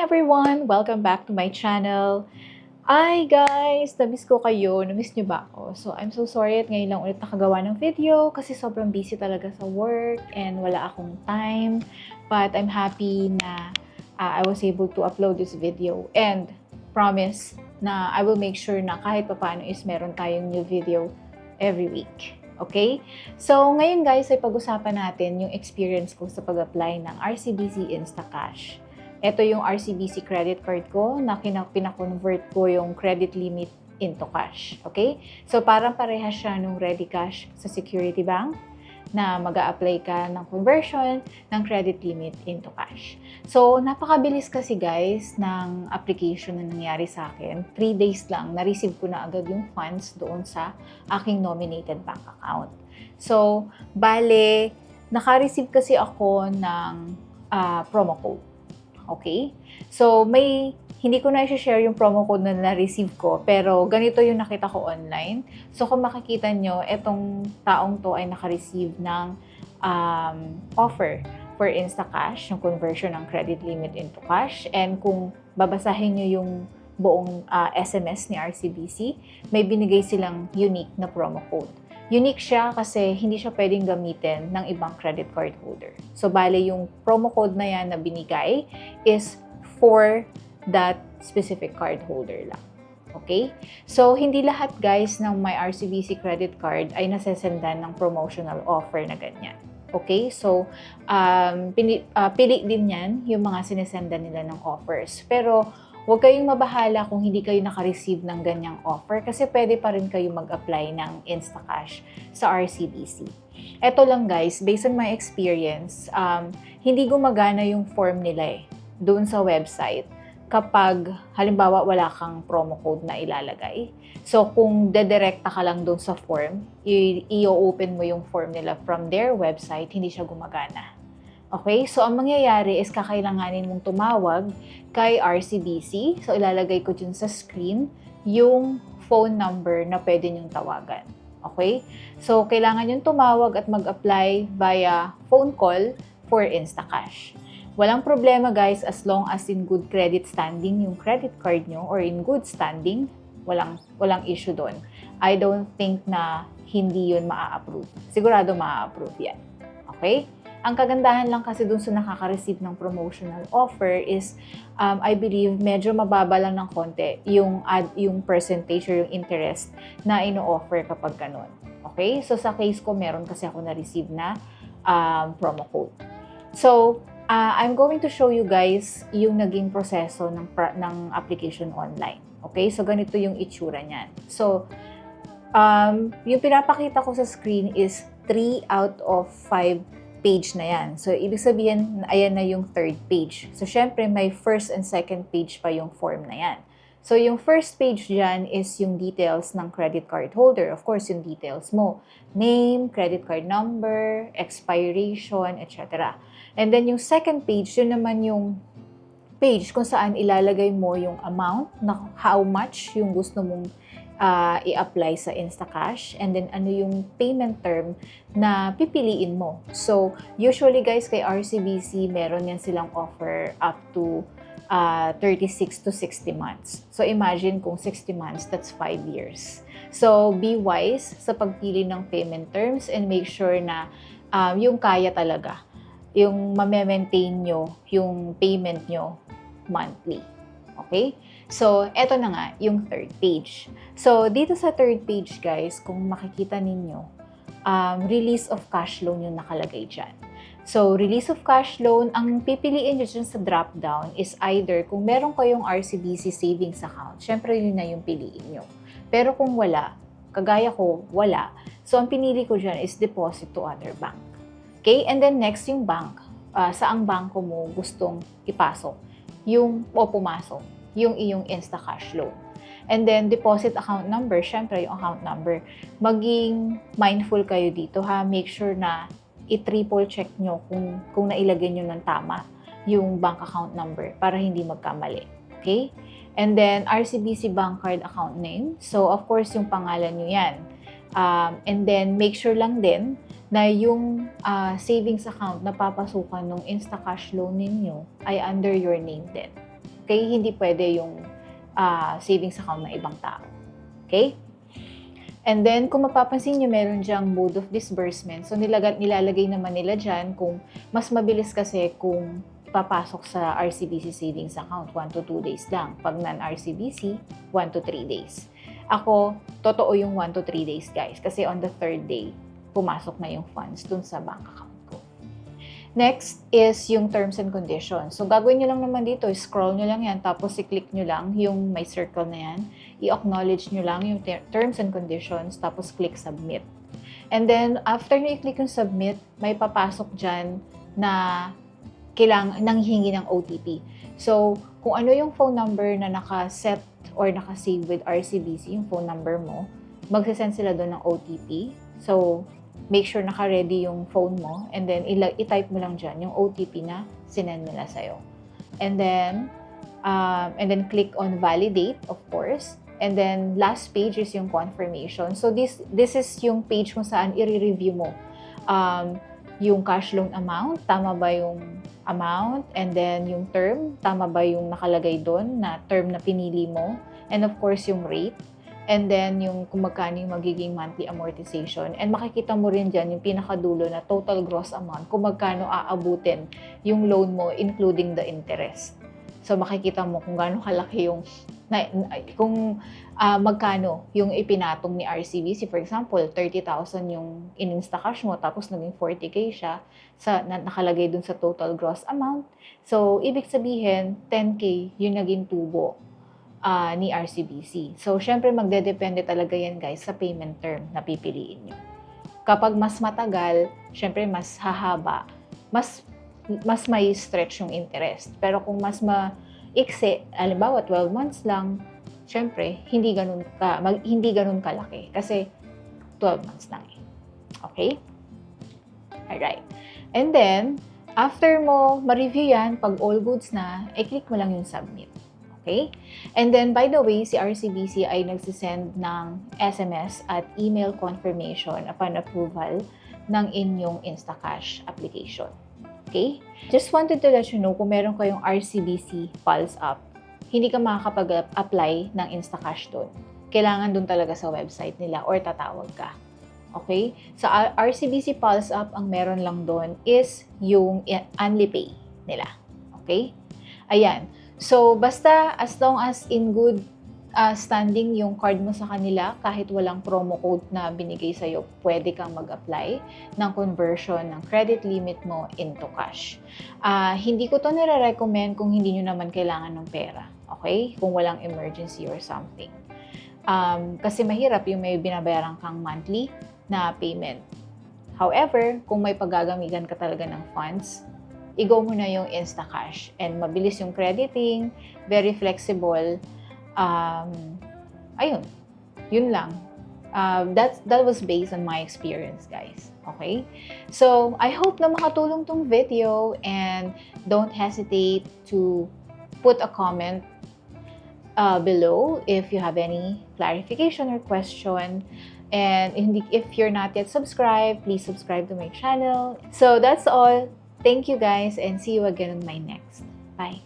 everyone! Welcome back to my channel. Ay guys, namiss ko kayo. Namiss niyo ba ako? So I'm so sorry at ngayon lang ulit nakagawa ng video kasi sobrang busy talaga sa work and wala akong time. But I'm happy na I was able to upload this video and promise na I will make sure na kahit papaano is meron tayong new video every week. Okay? So, ngayon guys, ay pag-usapan natin yung experience ko sa pag-apply ng RCBC Instacash. Ito yung RCBC credit card ko na pina-convert ko yung credit limit into cash. Okay? So, parang parehas siya nung Ready Cash sa Security Bank na mag-a-apply ka ng conversion ng credit limit into cash. So, napakabilis kasi guys ng application na nangyari sa akin. 3 days lang, na-receive ko na agad yung funds doon sa aking nominated bank account. So, bale, naka-receive kasi ako ng promo code. Okay? So, hindi ko na i-share yung promo code na na-receive ko, pero ganito yung nakita ko online. So, kung makikita nyo, etong taong to ay naka-receive ng offer for Instacash, yung conversion ng credit limit into cash. And kung babasahin nyo yung buong SMS ni RCBC, may binigay silang unique na promo code. Unique siya kasi hindi siya pwedeng gamitin ng ibang credit card holder. So, bale yung promo code na yan na binigay is for that specific card holder lang. Okay? So, hindi lahat guys ng may RCBC credit card ay nasesendan ng promotional offer na ganyan. Okay? So, pili din yan yung mga sinesendan nila ng offers. Pero, huwag kayong mabahala kung hindi kayo naka-receive ng ganyang offer kasi pwede pa rin kayo mag-apply ng Instacash sa RCBC. Ito lang guys, based on my experience, hindi gumagana yung form nila doon sa website kapag halimbawa wala kang promo code na ilalagay. So kung dedirekta ka lang doon sa form, i-open mo yung form nila from their website, hindi siya gumagana. Okay? So, ang mangyayari is kakailanganin mong tumawag kay RCBC. So, ilalagay ko dyan sa screen yung phone number na pwede nyong tawagan. Okay? So, kailangan yung tumawag at mag-apply via phone call for Instacash. Walang problema guys as long as in good credit standing yung credit card nyo or in good standing, walang issue doon. I don't think na hindi yun maa-approve. Sigurado maa-approve yan. Okay? Ang kagandahan lang kasi dun sa nakaka-receive ng promotional offer is, I believe, medyo mababa lang ng konti yung percentage or yung interest na ino-offer kapag ganun. Okay? So, sa case ko, meron kasi ako na-receive na promo code. So, I'm going to show you guys yung naging proseso ng application online. Okay? So, ganito yung itsura niyan. So, yung pinapakita ko sa screen is 3 out of 5 page na yan. So, ibig sabihin, ayan na yung third page. So, syempre, may first and second page pa yung form na yan. So, yung first page dyan is yung details ng credit card holder. Of course, yung details mo. Name, credit card number, expiration, etc. And then, yung second page, yun naman yung page kung saan ilalagay mo yung amount, na how much yung gusto mong i-apply sa Instacash, and then ano yung payment term na pipiliin mo. So, usually guys, kay RCBC, meron yan silang offer up to 36 to 60 months. So, imagine kung 60 months, that's 5 years. So, be wise sa pagpili ng payment terms and make sure na yung kaya talaga, yung ma-maintain nyo, yung payment nyo monthly. Okay? So, eto na nga, yung third page. So, dito sa third page, guys, kung makikita ninyo, release of cash loan yung nakalagay dyan. So, release of cash loan, ang pipiliin nyo dyan sa drop-down is either kung meron kayong RCBC savings account, syempre yun na yung piliin nyo. Pero kung wala, kagaya ko, wala. So, ang pinili ko dyan is deposit to other bank. Okay? And then next, yung bank. Saang bangko mo gustong ipasok o pumasok yung iyong Instacash loan. And then, deposit account number, syempre yung account number. Maging mindful kayo dito ha. Make sure na i-triple check nyo kung nailagay nyo ng tama yung bank account number para hindi magkamali. Okay? And then, RCBC bank card account name. So, of course, yung pangalan nyo yan. And then, make sure lang din na yung savings account na papasukan ng Instacash loan ninyo ay under your name din. Okay? Hindi pwede yung savings account ng ibang tao. Okay? And then, kung mapapansin nyo, meron dyang mode of disbursement. So, nilalagay naman nila dyan kung mas mabilis kasi kung papasok sa RCBC savings account, 1 to 2 days lang. Pag non-RCBC, 1 to 3 days. Ako, totoo yung 1 to 3 days, guys. Kasi on the third day, pumasok na yung funds dun sa bank account ko. Next is yung terms and conditions. So, gagawin nyo lang naman dito, scroll nyo lang yan, tapos i-click nyo lang yung may circle na yan. I-acknowledge nyo lang yung terms and conditions, tapos click submit. And then, after nyo i-click yung submit, may papasok dyan na nanghihingi ng OTP. So, kung ano yung phone number na naka-set or naka-save with RCBC, yung phone number mo, magsasend sila doon ng OTP. So, make sure naka-ready yung phone mo, and then i-type mo lang dyan yung OTP na sinend nila sa'yo. And then click on validate, of course. And then, last page is yung confirmation. So, this is yung page kung saan i-review mo yung cash loan amount, tama ba yung amount, and then yung term, tama ba yung nakalagay doon na term na pinili mo, and of course yung rate, and then yung kung magkano yung magiging monthly amortization. And makikita mo rin dyan yung pinakadulo na total gross amount, kung magkano aabutin yung loan mo including the interest. So makikita mo kung gaano kalaki yung magkano yung ipinatong ni RCBC. For example, 30,000 yung in-instacash mo, tapos naging 40K siya nakalagay dun sa total gross amount. So, ibig sabihin, 10K yung naging tubo ni RCBC. So, syempre, magdedepende talaga yan, guys, sa payment term na pipiliin nyo. Kapag mas matagal, syempre, mas hahaba, mas may stretch yung interest. Pero kung mas maiksi, halimbawa 12 months lang, syempre, hindi ganun kalaki. Kasi 12 months lang eh. Okay? Alright. And then, after mo ma-review yan, pag all goods na, click mo lang yung submit. Okay? And then, by the way, si RCBC ay nagsisend ng SMS at email confirmation upon approval ng inyong Instacash application. Okay? Just wanted to let you know, kung meron kayong RCBC Pulse app, hindi ka makakapag-apply ng Instacash doon. Kailangan doon talaga sa website nila or tatawag ka. Okay? Sa RCBC Pulse app, ang meron lang doon is yung OnlyPay nila. Okay? Ayan. So, basta as long as in good standing yung card mo sa kanila, kahit walang promo code na binigay sa'yo, pwede kang mag-apply ng conversion ng credit limit mo into cash. Hindi ko to nire-recommend kung hindi nyo naman kailangan ng pera. Okay? Kung walang emergency or something. Kasi mahirap yung may binabayaran kang monthly na payment. However, kung may paggagamitan ka talaga ng funds, i-go mo na yung Instacash. And mabilis yung crediting, very flexible. Ayun. Yun lang. That was based on my experience, guys. Okay? So, I hope na makatulong tong video, and don't hesitate to put a comment below if you have any clarification or question. And if you're not yet subscribed, please subscribe to my channel. So that's all. Thank you, guys, and see you again on my next. Bye.